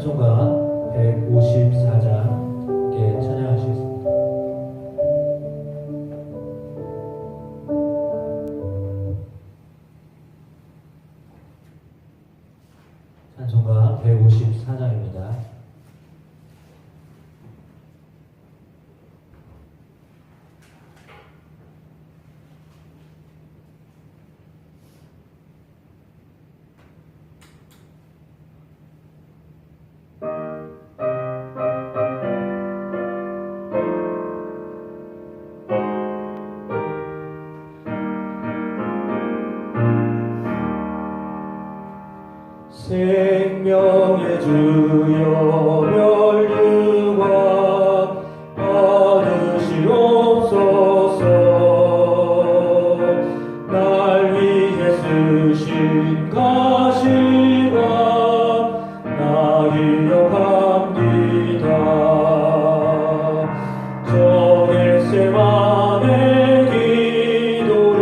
찬송가 154장 함께 찬양하시겠습니다. 찬송가 154장입니다. 생명의 주여 멸류관 받으시옵소서. 날 위해 쓰신 가시관 나 기억합니다. 저 겟세마네 기도를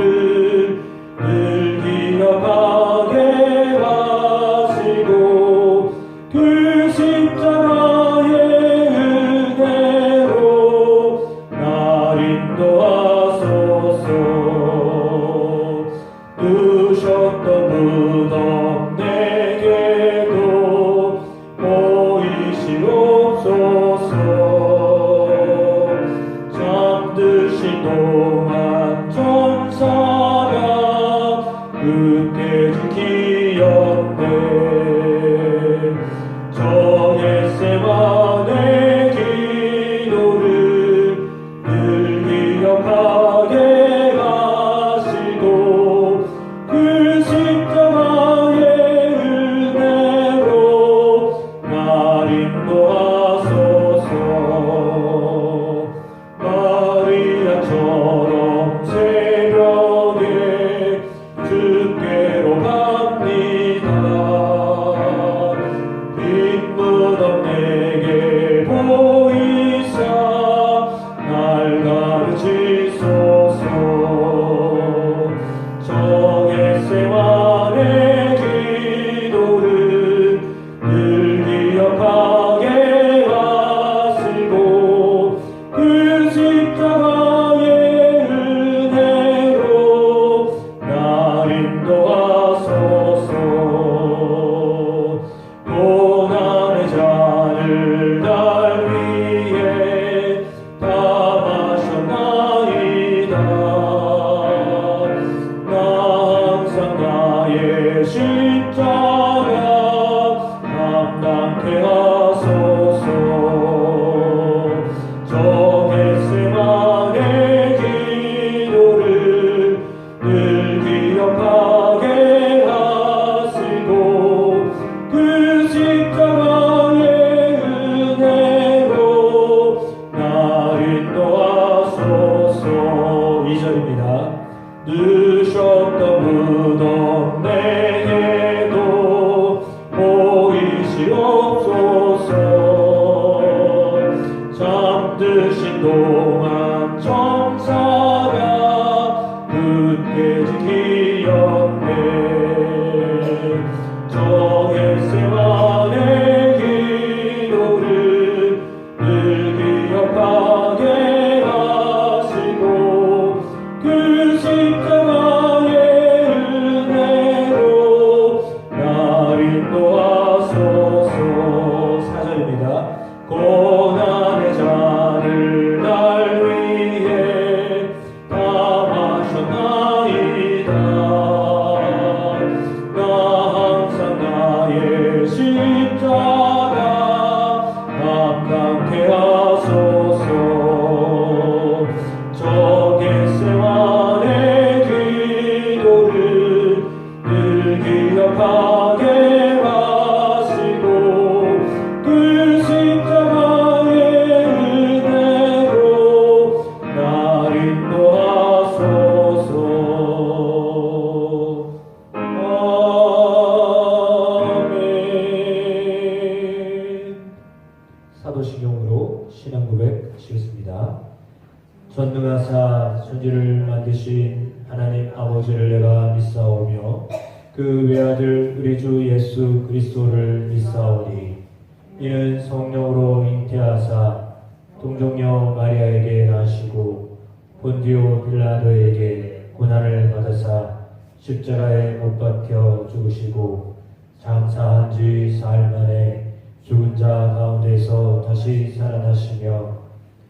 늘 기억하게 그 십자가의 은혜로 날 인도하소서. 두셨던 무덤 내게도 보이시옵소서. 잠드신 동안 천사가 굳게 지키었네. 저 겟세마네 기도를 늘 기억하게 하시고 그 십자가의 은혜로 날 인도하소서. 마리아처럼 새벽에 주께로 갑니다. 무덤 내게 보이사 날 가르치소서. 저 겟세마네 기도를 늘 기억하게 하시고 그 십자가의 은혜로 날 인도하소서. 잔을 날 위해 다 마셨나이다. 나 항상 나의 십자가 감당케 하소서. 저 겟세마네 기도를 늘 기억하게 하시고 그 십자가 두셨던 무덤 내게도 보이시옵소서. 잠드신 동안 천사가 굳게 지키었네. 저 겟세마네 기도를 늘 기억하게 하시고 그 십자가의 은혜로 날 인도하소서. 4절입니다. 고난의 잔을 날 위해 다 마셨나이다. 나 항상 나의 십자가 감당케 하소서. 저 겟세마네 기도를 늘 기억하게 하시고 그 십자가의 은혜로 날 인도하소서. 아멘. 사도신경으로 신앙 고백 하시겠습니다. 전능하사 천지를 만드신 하나님 아버지를 내가 믿사오며 그 외아들 우리 주 예수 그리스도를 믿사오니 이는 성령으로 잉태하사 동정녀 마리아에게 나시고 본디오 빌라도에게 고난을 받으사 십자가에 못 박혀 죽으시고 장사한 지 사흘 만에 죽은 자 가운데서 다시 살아나시며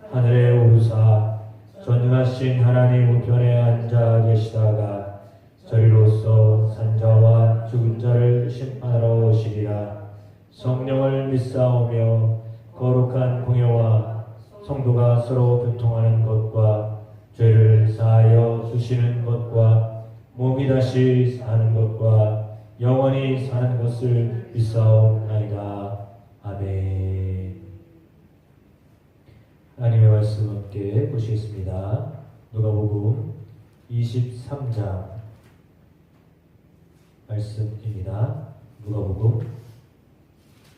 하늘에 오르사 전능하신 하나님 우편에 앉아 계시다가 저리로서 산자와 죽은 자를 심판하러 오시리라. 성령을 믿사오며 거룩한 공예와 성도가 서로 교통하는 것과 죄를 사하여 주시는 것과 몸이 다시 사는 것과 영원히 사는 것을 믿사옵나이다. 아멘. 하나님의 말씀 함께 보시겠습니다. 누가복음 23장 말씀입니다. 누가복음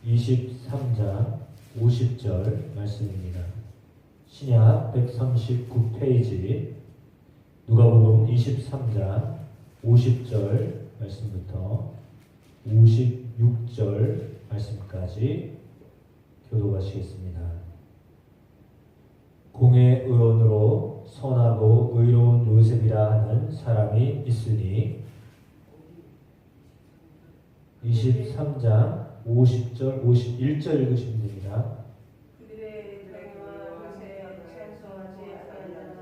23장 50절 말씀입니다. 신약 139페이지 누가복음 23장 50절 말씀부터 56절 말씀까지 교독하시겠습니다. 공의 의원으로 선하고 의로운 요셉이라 하는 사람이 있으니 23장 50절 51절 읽으시면 됩니다. 그들의 명령과 것에 찬송하지 아니하였다.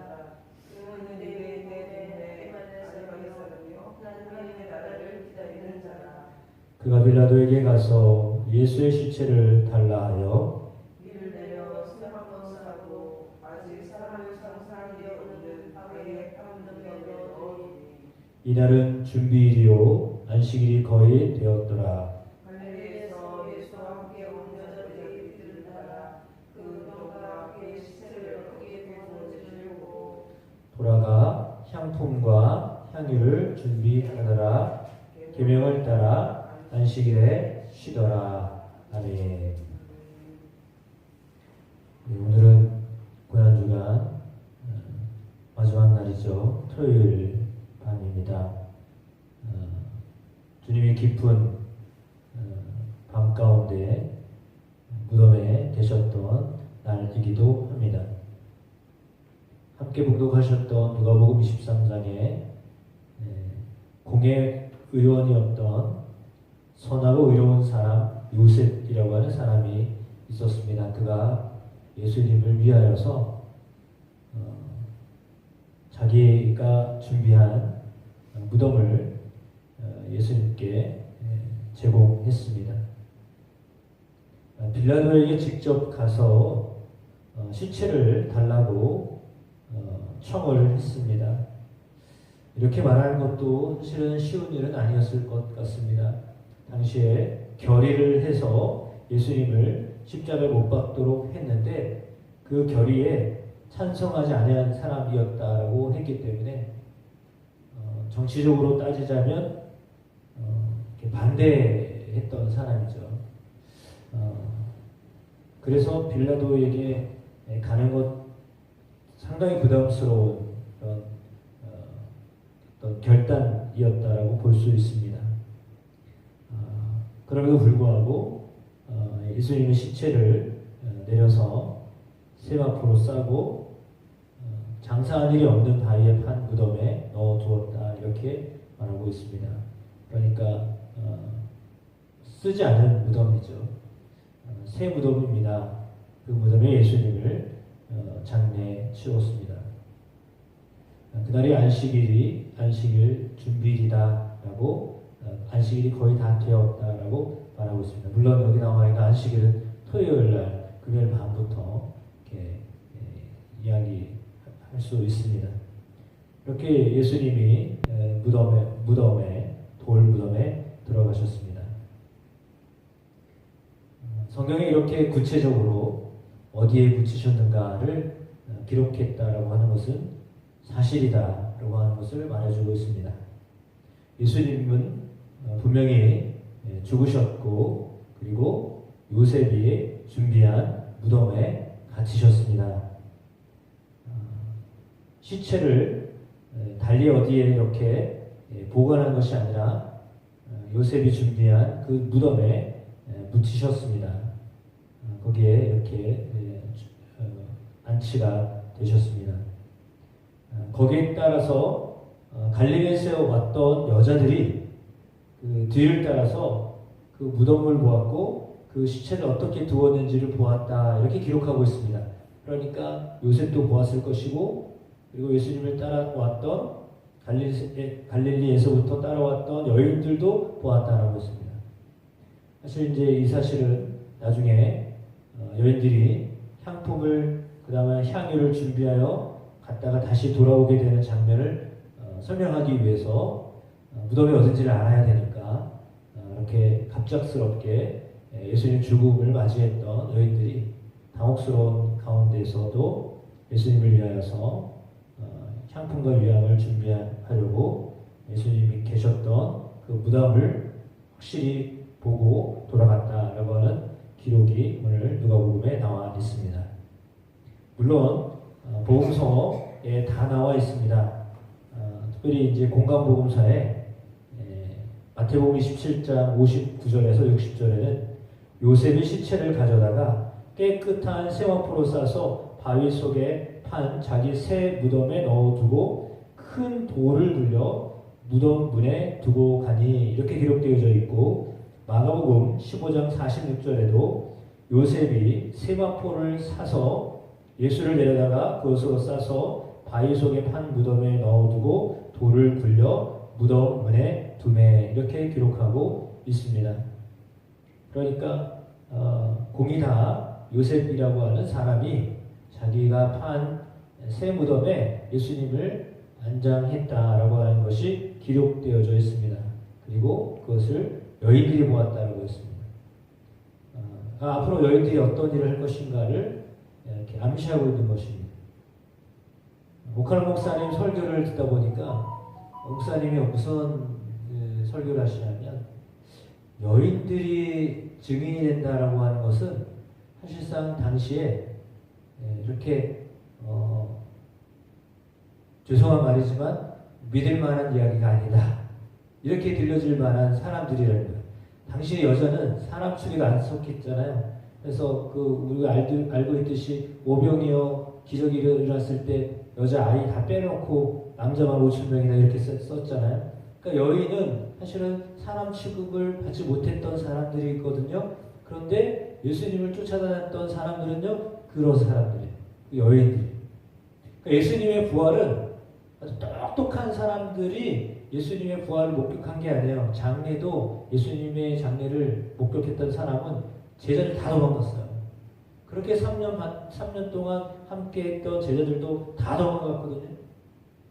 그는 내 사람이요 하나님의 나라를 기다리는 자라. 그가 빌라도에게 가서 예수의 시체를 달라 하여 이를 내려 수납하고 싸고 아직 사람을 상상하게 오는 아베의 방문에 넣으니 이날은 준비일이요 안식일이 거의 되었더라. 갈릴리에서 예수와 함께 온 여자들이 이들을 따라 그 너가 그의 시체를 거기에 두었는지를 보고 돌아가 향품과 향유를 준비하더라. 계명을 따라 안식일에 쉬더라. 아멘. 오늘은 고난주간 마지막 날이죠. 토요일 밤입니다. 주님이 깊은 밤 가운데 무덤에 계셨던 날이기도 합니다. 함께 봉독하셨던 누가복음 23장에 공의 의원이었던 선하고 의로운 사람 요셉이라고 하는 사람이 있었습니다. 그가 예수님을 위하여서 자기가 준비한 무덤을 예수님께 제공했습니다. 빌라도에게 직접 가서 시체를 달라고 청을 했습니다. 이렇게 말하는 것도 사실은 쉬운 일은 아니었을 것 같습니다. 당시에 결의를 해서 예수님을 십자가에 못 박도록 했는데 그 결의에 찬성하지 아니한 사람이었다라고 했기 때문에 정치적으로 따지자면 반대했던 사람이죠. 그래서 빌라도에게 가는 것 상당히 부담스러운 어떤 결단이었다라고 볼 수 있습니다. 그럼에도 불구하고 예수님의 시체를 내려서 세마포로 싸고 장사할 일이 없는 바위에 판 무덤에 넣어두었다 이렇게 말하고 있습니다. 그러니까 쓰지 않은 무덤이죠. 새 무덤입니다. 그 무덤에 예수님을 장례 치렀습니다. 그날이 안식일 준비일이다라고 안식일이 거의 다 되었다라고 말하고 있습니다. 물론 여기 나와 있는 안식일은 토요일날 금요일 밤부터 이렇게 이야기할 수 있습니다. 이렇게 예수님이 돌 무덤에 들어가셨습니다. 성경에 이렇게 구체적으로 어디에 묻히셨는가를 기록했다라고 하는 것은 사실이다라고 하는 것을 말해주고 있습니다. 예수님은 분명히 죽으셨고 그리고 요셉이 준비한 무덤에 갇히셨습니다. 시체를 달리 어디에 이렇게 보관한 것이 아니라 요셉이 준비한 그 무덤에 묻히셨습니다. 거기에 이렇게 안치가 되셨습니다. 거기에 따라서 갈릴리에서 왔던 여자들이 그 뒤를 따라서 그 무덤을 보았고 그 시체를 어떻게 두었는지를 보았다 이렇게 기록하고 있습니다. 그러니까 요셉도 보았을 것이고 그리고 예수님을 따라왔던 갈릴리에서부터 따라왔던 여인들도 보았다라고 했습니다. 사실 이제 이 사실은 나중에 여인들이 향품을 그 다음에 향유를 준비하여 갔다가 다시 돌아오게 되는 장면을 설명하기 위해서 무덤이 어딘지를 알아야 되니까 이렇게 갑작스럽게 예수님 죽음을 맞이했던 여인들이 당혹스러운 가운데서도 예수님을 위하여서 향품과 위암을 준비하려고 예수님이 계셨던 그 무덤을 확실히 보고 돌아갔다라고 하는 기록이 오늘 누가복음에 나와 있습니다. 물론 복음서에 다 나와 있습니다. 특별히 이제 공간복음서에 마태복음 27장 59절에서 60절에는 요셉이 시체를 가져다가 깨끗한 세마포로 싸서 바위 속에 판 자기 새 무덤에 넣어두고 큰 돌을 굴려 무덤 문에 두고 가니 이렇게 기록되어져 있고 마가복음 15장 46절에도 요셉이 세마포를 사서 예수를 내려다가 그것으로 싸서 바위 속에 판 무덤에 넣어두고 돌을 굴려 무덤 문에 두매 이렇게 기록하고 있습니다. 그러니까 공이 다 요셉이라고 하는 사람이 자기가 판 새 무덤에 예수님을 안장했다라고 하는 것이 기록되어져 있습니다. 그리고 그것을 여인들이 보았다라고 했습니다. 앞으로 여인들이 어떤 일을 할 것인가를 이렇게 암시하고 있는 것입니다. 오카라 목사님 설교를 듣다 보니까 목사님이 무슨 설교를 하시냐면 여인들이 증인이 된다라고 하는 것은 사실상 당시에 이렇게 죄송한 말이지만 믿을 만한 이야기가 아니다. 이렇게 들려질 만한 사람들이라는 거예요. 당시의 여자는 사람 추리가 안 섞였잖아요. 그래서 우리가 알고 있듯이 오병이어 기적이 일어났을 때 여자 아이 다 빼놓고 남자만 5,000명이나 이렇게 썼잖아요. 그러니까 여인은 사실은 사람 취급을 받지 못했던 사람들이거든요. 그런데 예수님을 쫓아다녔던 사람들은요, 그런 사람들이에요. 여인들이. 그러니까 예수님의 부활은 아주 똑똑한 사람들이 예수님의 부활을 목격한 게 아니에요. 장례도 예수님의 장례를 목격했던 사람은 제자들 다 도망갔어요. 그렇게 3년 동안 함께 했던 제자들도 다 도망갔거든요.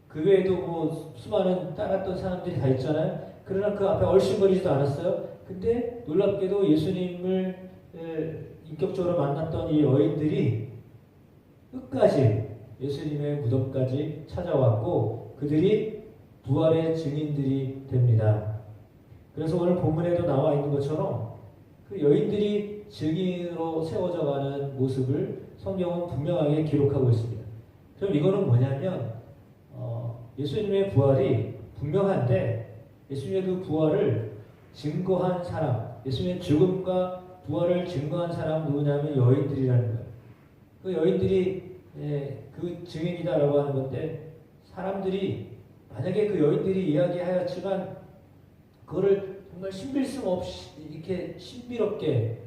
그 외에도 뭐 수많은 따랐던 사람들이 다 있잖아요. 그러나 그 앞에 얼씬거리지도 않았어요. 근데 놀랍게도 예수님을 인격적으로 만났던 이 여인들이 끝까지 예수님의 무덤까지 찾아왔고 그들이 부활의 증인들이 됩니다. 그래서 오늘 본문에도 나와 있는 것처럼 그 여인들이 증인으로 세워져가는 모습을 성경은 분명하게 기록하고 있습니다. 그럼 이거는 뭐냐면 예수님의 부활이 분명한데 예수님의 그 부활을 증거한 사람, 예수님의 죽음과 부활을 증거한 사람은 누구냐면 여인들이라는 거예요. 그 여인들이 그 증인이다라고 하는 건데 사람들이 만약에 그 여인들이 이야기하였지만 그거를 정말 신빙성 없이 이렇게 신비롭게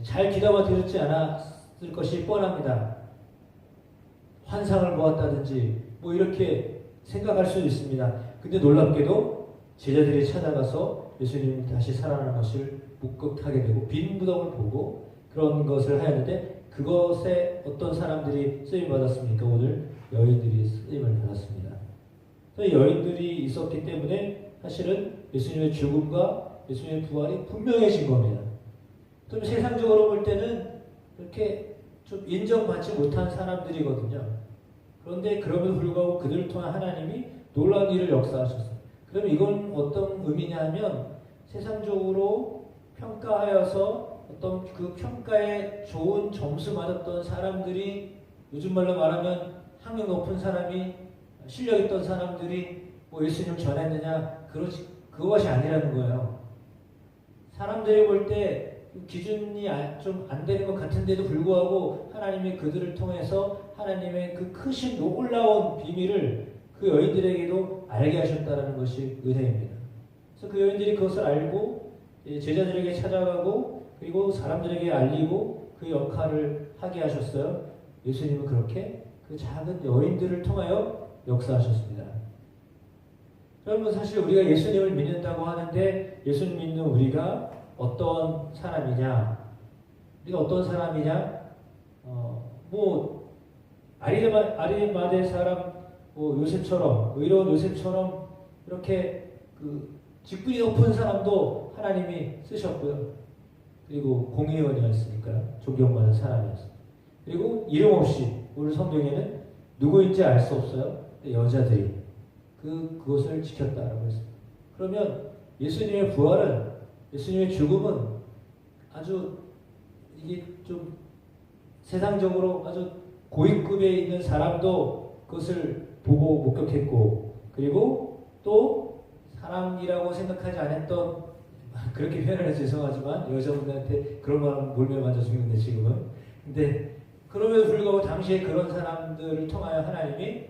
잘 귀담아 들었지 않았을 것이 뻔합니다. 환상을 보았다든지 뭐 이렇게 생각할 수 있습니다. 근데 놀랍게도 제자들이 찾아가서 예수님이 다시 살아나는 것을 목격하게 되고 빈 무덤을 보고 그런 것을 하였는데 그것에 어떤 사람들이 쓰임 받았습니까? 오늘 여인들이 쓰임을 받았습니다. 여인들이 있었기 때문에 사실은 예수님의 죽음과 예수님의 부활이 분명해진 겁니다. 좀 세상적으로 볼 때는 이렇게 좀 인정받지 못한 사람들이거든요. 그런데 그럼에도 불구하고 그들을 통해 하나님이 놀라운 일을 역사하셨어요. 그럼 이건 어떤 의미냐면 세상적으로 평가하여서 어떤 그 평가에 좋은 점수 받았던 사람들이 요즘 말로 말하면 학력 높은 사람이 실력 있던 사람들이 뭐 예수님을 전했느냐 그것이 아니라는 거예요. 사람들이 볼 때 기준이 좀 안 되는 것 같은데도 불구하고 하나님이 그들을 통해서 하나님의 그 크신 놀라운 비밀을 그 여인들에게도 알게 하셨다는 것이 은혜입니다. 그래서 그 여인들이 그것을 알고 제자들에게 찾아가고 그리고 사람들에게 알리고 그 역할을 하게 하셨어요. 예수님은 그렇게 그 작은 여인들을 통하여 역사하셨습니다. 여러분 사실 우리가 예수님을 믿는다고 하는데 예수님 믿는 우리가 어떤 사람이냐? 우리가 어떤 사람이냐? 뭐 아리마대 사람 뭐 요셉처럼 의로운 요셉처럼 이렇게 그 직분이 높은 사람도 하나님이 쓰셨고요. 그리고 공의원이었으니까 존경받는 사람이었어요. 그리고 이름 없이 오늘 성경에는 누구인지 알 수 없어요. 여자들이 그것을 지켰다라고 했습니다. 그러면 예수님의 부활은 예수님의 죽음은 아주 이게 좀 세상적으로 아주 고위급에 있는 사람도 그것을 보고 목격했고 그리고 또 사람이라고 생각하지 않았던 그렇게 표현해서 죄송하지만 여자분들한테 그런 말 몰매 맞아 주는데 지금은 근데 그럼에도 불구하고 당시에 그런 사람들을 통하여 하나님이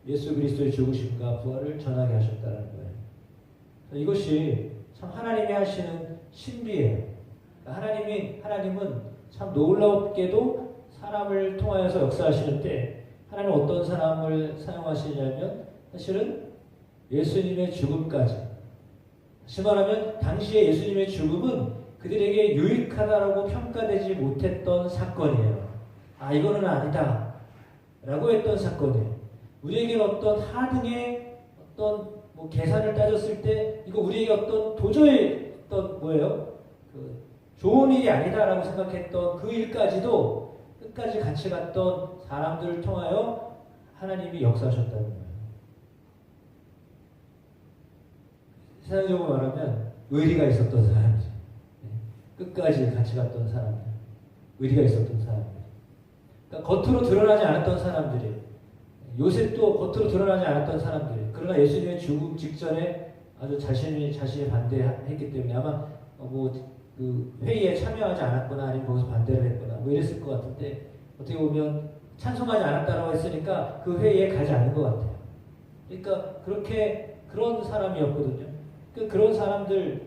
예수 그리스도의 죽으심과 부활을 전하게 하셨다는 거예요. 이것이 참 하나님이 하시는 신비예요. 하나님은 참 놀랍게도 사람을 통하여서 역사하시는데 하나님은 어떤 사람을 사용하시냐면 사실은 예수님의 죽음까지. 다시 말하면 당시에 예수님의 죽음은 그들에게 유익하다라고 평가되지 못했던 사건이에요. 이거는 아니다 라고 했던 사건이에요. 우리에게 어떤 하등의 어떤 뭐 계산을 따졌을 때 이거 우리에게 어떤 도저히 어떤 좋은 일이 아니다라고 생각했던 그 일까지도 끝까지 같이 갔던 사람들을 통하여 하나님이 역사하셨다는 거예요. 세상적으로 말하면 의리가 있었던 사람들, 끝까지 같이 갔던 사람들, 의리가 있었던 사람들. 그러니까 겉으로 드러나지 않았던 사람들이 요셉도 겉으로 드러나지 않았던 사람들이 그러나 예수님의 죽음 직전에 아주 자신이 반대했기 때문에 아마 그 회의에 참여하지 않았거나 아니면 거기서 반대를 했거나 뭐 이랬을 것 같은데 어떻게 보면 찬송하지 않았다고 했으니까 그 회의에 가지 않는 것 같아요. 그러니까 그런 사람이었거든요. 그런 사람들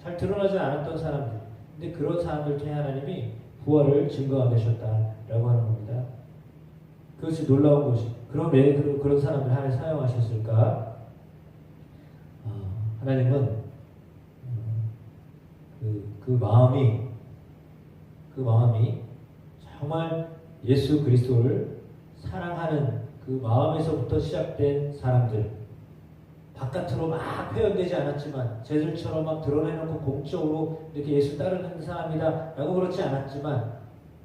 잘 드러나지 않았던 사람들 근데 그런 사람들 통해 하나님이 부활을 증거하게 하셨다라고 하는 겁니다. 그것이 놀라운 것이 왜 그런 사람들 하나님 사용하셨을까? 하나님은 그 마음이 정말 예수 그리스도를 사랑하는 그 마음에서부터 시작된 사람들 바깥으로 막 표현되지 않았지만 쟤들처럼 막 드러내놓고 공적으로 이렇게 예수 따르는 사람이다 라고 그렇지 않았지만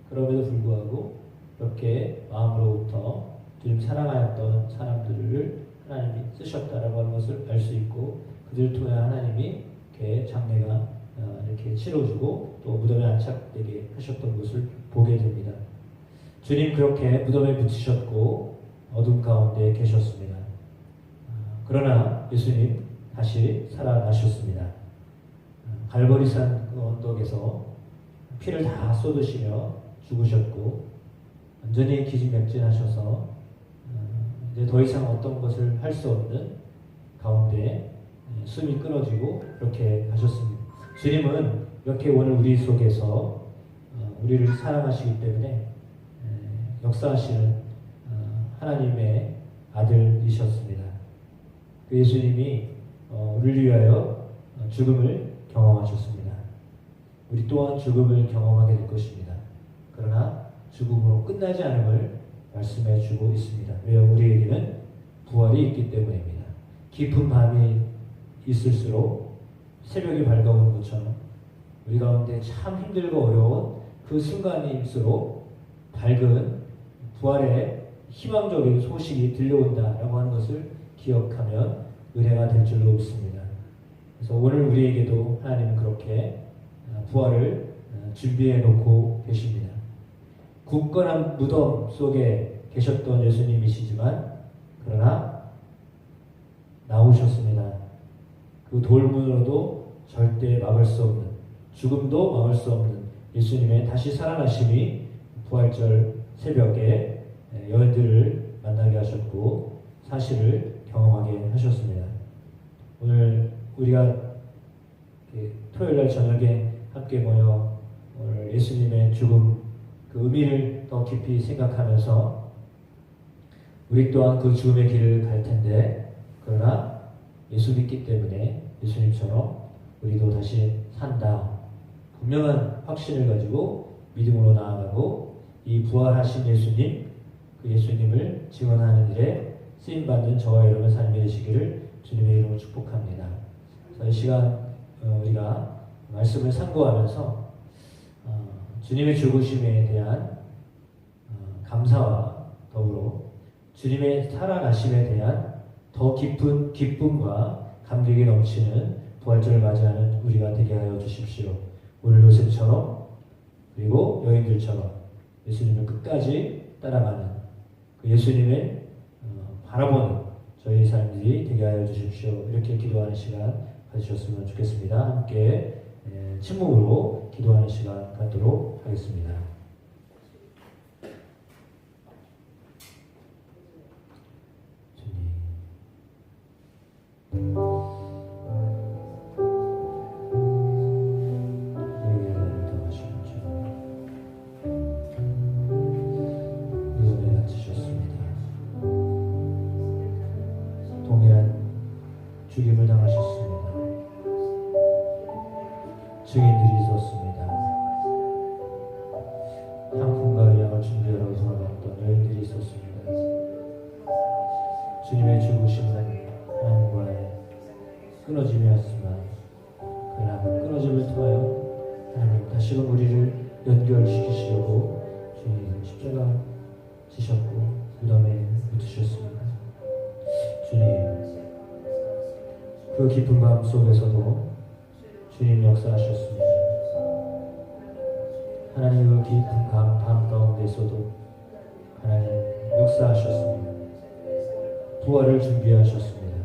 그럼에도 불구하고 그렇게 마음으로부터 주님 사랑하였던 사람들을 하나님이 쓰셨다라고 하는 것을 알 수 있고 그들을 통해 하나님이 이렇게 장례가 이렇게 치러주고 또 무덤에 안착되게 하셨던 것을 보게 됩니다. 주님 그렇게 무덤에 붙이셨고 어둠 가운데 계셨습니다. 그러나 예수님 다시 살아나셨습니다. 갈보리산 그 언덕에서 피를 다 쏟으시며 죽으셨고 완전히 기진맥진하셔서 이제 더 이상 어떤 것을 할 수 없는 가운데 숨이 끊어지고 그렇게 가셨습니다. 주님은 이렇게 오늘 우리 속에서 우리를 사랑하시기 때문에 역사하시는 하나님의 아들이셨습니다. 그 예수님이 우리를 위하여 죽음을 경험하셨습니다. 우리 또한 죽음을 경험하게 될 것입니다. 그러나 죽음으로 끝나지 않음을 말씀해 주고 있습니다. 왜요? 우리에게는 부활이 있기 때문입니다. 깊은 밤이 있을수록 새벽이 밝아오는 것처럼 우리 가운데 참 힘들고 어려운 그 순간일수록 밝은 부활의 희망적인 소식이 들려온다라고 하는 것을 기억하면 은혜가 될 줄로 믿습니다. 그래서 오늘 우리에게도 하나님은 그렇게 부활을 준비해 놓고 계십니다. 굳건한 무덤 속에 계셨던 예수님이시지만 그러나 나오셨습니다. 그 돌문으로도 절대 막을 수 없는 죽음도 막을 수 없는 예수님의 다시 살아나심이 부활절 새벽에 여인들을 만나게 하셨고 사실을 경험하게 하셨습니다. 오늘 우리가 토요일날 저녁에 함께 모여 오늘 예수님의 죽음 그 의미를 더 깊이 생각하면서 우리 또한 그 죽음의 길을 갈 텐데 그러나 예수 믿기 때문에 예수님처럼 우리도 다시 산다. 분명한 확신을 가지고 믿음으로 나아가고 이 부활하신 예수님, 그 예수님을 증언하는 일에 쓰임받는 저와 여러분 삶이 되시기를 주님의 이름으로 축복합니다. 이 시간 우리가 말씀을 상고하면서 주님의 죽으심에 대한 감사와 더불어 주님의 살아나심에 대한 더 깊은 기쁨과 감격이 넘치는 부활절을 맞이하는 우리가 되게 하여 주십시오. 오늘 요셉처럼 그리고 여인들처럼 예수님을 끝까지 따라가는 그 예수님을 바라보는 저희 삶들이 되게 하여 주십시오. 이렇게 기도하는 시간 가지셨으면 좋겠습니다. 함께 침묵으로 기도하는 시간 갖도록 하겠습니다. 죽임을 당하셨습니다. 증인들이 있었습니다. 향품과 양을 준비하러 돌아갔던 여인들이 있었습니다. 주님의 죽으심은 하나님과의 끊어짐이었지만 그러나 그 끊어짐을 통하여 하나님 다시금 우리를 연결시키시려고 주님 십자가 지셨고 무덤에 묻으셨습니다. 주님 그 깊은 마음 속에서도 주님 역사하셨습니다. 하나님 그 깊은 밤 가운데서도 하나님 역사하셨습니다. 부활을 준비하셨습니다.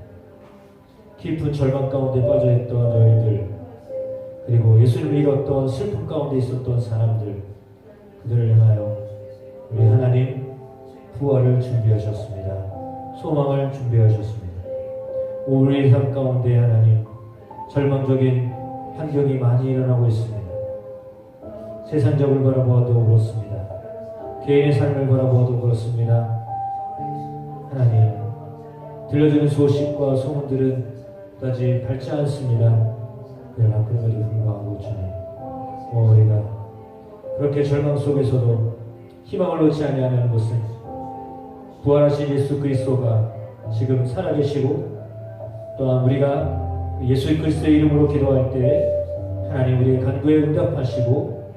깊은 절망 가운데 빠져있던 여인들 그리고 예수님을 잃었던 슬픔 가운데 있었던 사람들 그들을 향하여 우리 하나님 부활을 준비하셨습니다. 소망을 준비하셨습니다. 우리의 삶 가운데 하나님 절망적인 환경이 많이 일어나고 있습니다. 세상적을 바라보아도 그렇습니다. 개인의 삶을 바라보아도 그렇습니다. 하나님 들려주는 소식과 소문들은 그다지 밝지 않습니다. 그러나 그럼에도 불구하고 주님 우리가 그렇게 절망 속에서도 희망을 놓지 아니하는 것은 부활하신 예수 그리스도가 지금 살아계시고 또한 우리가 예수 그리스도의 이름으로 기도할 때 하나님 우리의 간구에 응답하시고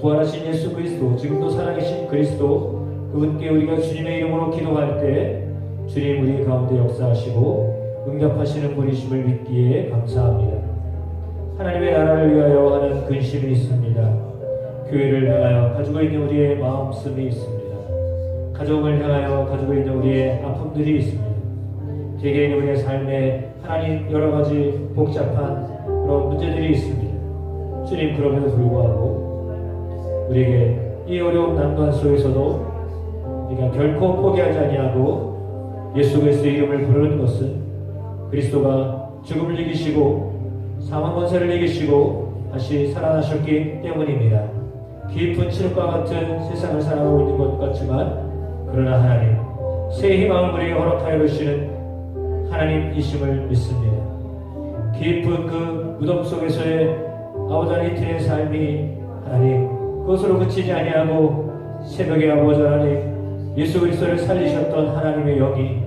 부활하신 예수 그리스도 지금도 살아계신 그리스도 그분께 우리가 주님의 이름으로 기도할 때 주님 우리 가운데 역사하시고 응답하시는 분이심을 믿기에 감사합니다. 하나님의 나라를 위하여 하는 근심이 있습니다. 교회를 향하여 가지고 있는 우리의 마음씀이 있습니다. 가정을 향하여 가지고 있는 우리의 아픔들이 있습니다. 개개인 우리의 삶에 하나님 여러 가지 복잡한 그런 문제들이 있습니다. 주님 그럼에도 불구하고 우리에게 이 어려운 난관 속에서도 우리가 결코 포기하지 아니하고 예수 그리스도의 이름을 부르는 것은 그리스도가 죽음을 이기시고 사망 권세를 이기시고 다시 살아나셨기 때문입니다. 깊은 칠흑과 같은 세상을 살아가고 있는 것 같지만 그러나 하나님 새 희망을 우리에게 허락하여 주시는 하나님이심을 믿습니다. 깊은 그 무덤 속에서의 아버지 하나님 이틀의 삶이 하나님 그것으로 그치지 아니하고 새벽에 아버지 하나님 예수 그리스도를 살리셨던 하나님의 영이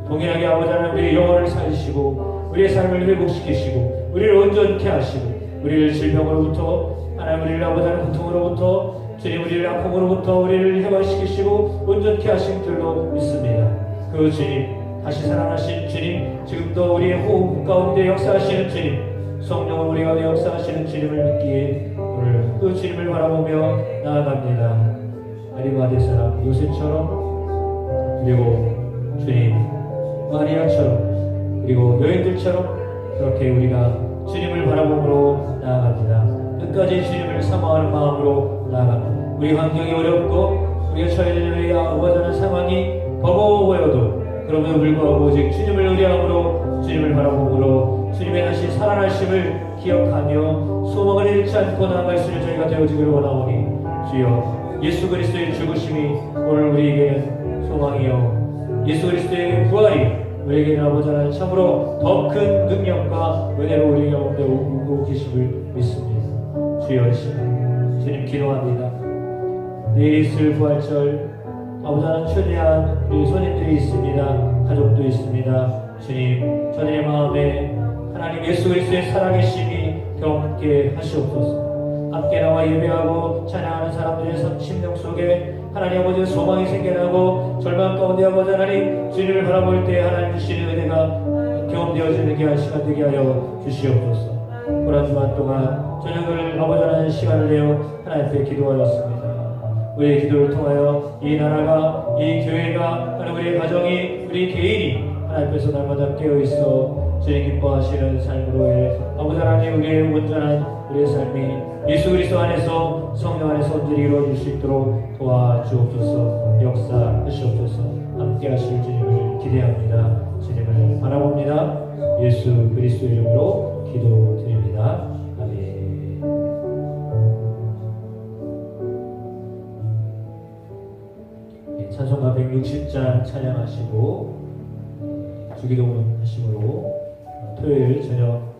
동일하게 아버지 하나님 우리의 영혼을 살리시고 우리의 삶을 회복시키시고 우리를 온전케 하시고 우리를 질병으로부터 하나님 우리를 아버지 하나님 고통으로부터 주님 우리를 아픔으로부터 우리를 해방시키시고 온전케 하신 줄로 믿습니다. 그 주님 다시 살아나신 주님 지금도 우리의 호흡 가운데 역사하시는 주님 성령을 우리 가운데 역사하시는 주님을 믿기에 오늘 그 주님을 바라보며 나아갑니다. 아리마대 사람 요셉처럼 그리고 주님 마리아처럼 그리고 여인들처럼 그렇게 우리가 주님을 바라보므로 나아갑니다. 끝까지 주님을 사모하는 마음으로 나아갑니다. 우리 환경이 어렵고 우리가 처해진 우리 아버지는 상황이 버거워 보여도 그럼에도 불구하고 오직 주님을 의뢰함으로 주님을 바라보므로 주님의 다시 살아나심을 기억하며 소망을 잃지 않고 나아갈 수 있는 저희가 되어지기를 원하오니 주여 예수 그리스도의 죽으심이 오늘 우리에게는 소망이요 예수 그리스도의 부활이 우리에게는 아버지 하나님 참으로 더 큰 능력과 은혜로 우리 가운데 오고 계심을 믿습니다. 주여 주님 기도합니다. 내일 있을 부활절 아버지 하나님 초대한 우리 손님들이 있습니다. 가족도 있습니다. 주님 저들의 마음에 하나님 예수 그리스도의 살아계심이 경험케 하시옵소서. 함께 나와 예배하고 찬양하는 사람들의 심령 속에 하나님 아버지의 소망이 생겨나고 절망 가운데 아버지 하나님 주님을 바라볼 때 하나님 주시는 은혜가 경험되어지는 귀한 시간 되게 하여 주시옵소서. 고난 주간 동안 저녁을 아버지 하나님 시간을 내어 하나님 앞에 기도하였습니다. 우리의 기도를 통하여 이 나라가 이 교회가 하나님 우리의 가정이 우리 개인이 하나님 앞에서 날마다 깨어있어 주님 기뻐하시는 삶으로 해 아버지 하나님 우리의 온전한 우리의 삶이 예수 그리스도 안에서 성령 안에서 온전히 이루어질 수 있도록 도와주옵소서. 역사하시옵소서. 함께 하실 주님을 기대합니다. 주님을 바라봅니다. 예수 그리스도 이름으로 기도드립니다. 아멘. 찬송가 160장 찬양하시고 주기도문 하심으로 토요일 저녁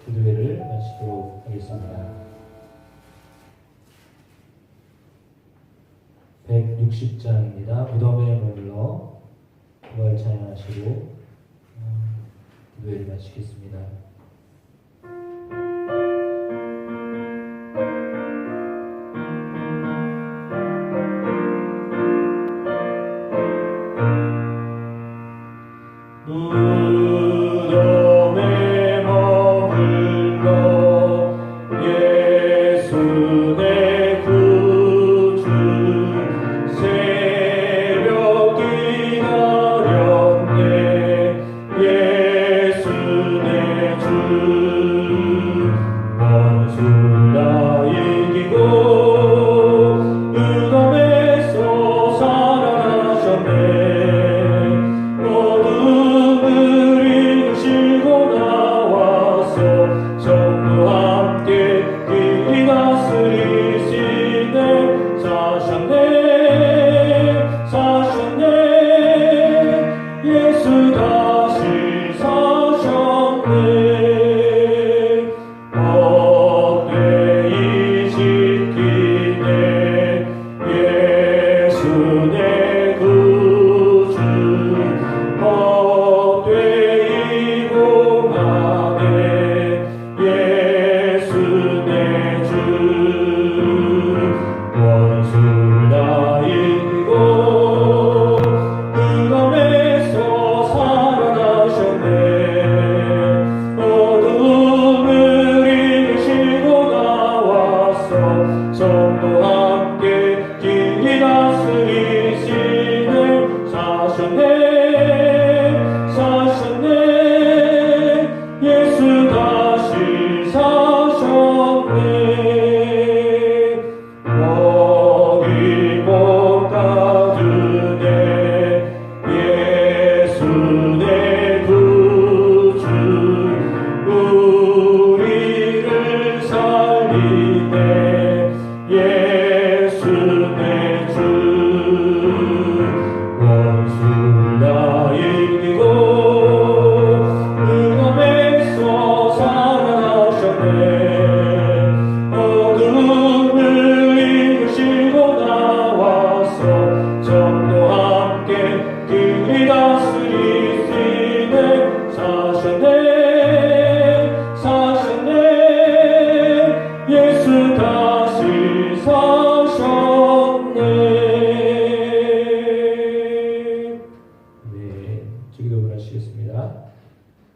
기도회를 마치도록 하겠습니다. 160장입니다. 무덤에 머물러 부활 찬양하시고 기도회를 마치겠습니다.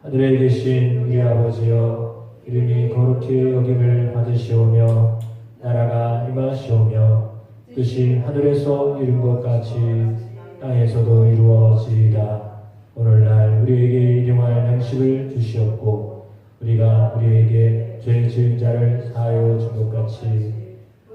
하늘에 계신 우리 아버지여, 이름이 거룩히 여김을 받으시오며 나라가 임하시오며 뜻이 하늘에서 이룬 것 같이 땅에서도 이루어지이다. 오늘날 우리에게 일용할 양식을 주시옵고 우리가 우리에게 죄 지은 자를 사하여 준 것 같이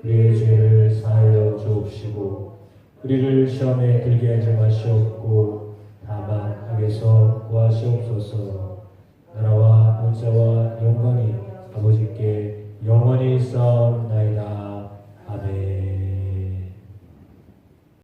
우리의 죄를 사하여 주옵시고 우리를 시험에 들게 하지 마시옵고 다만 악에서 구하시옵소서. 나라와 권세와 영광이 아버지께 영원히 있어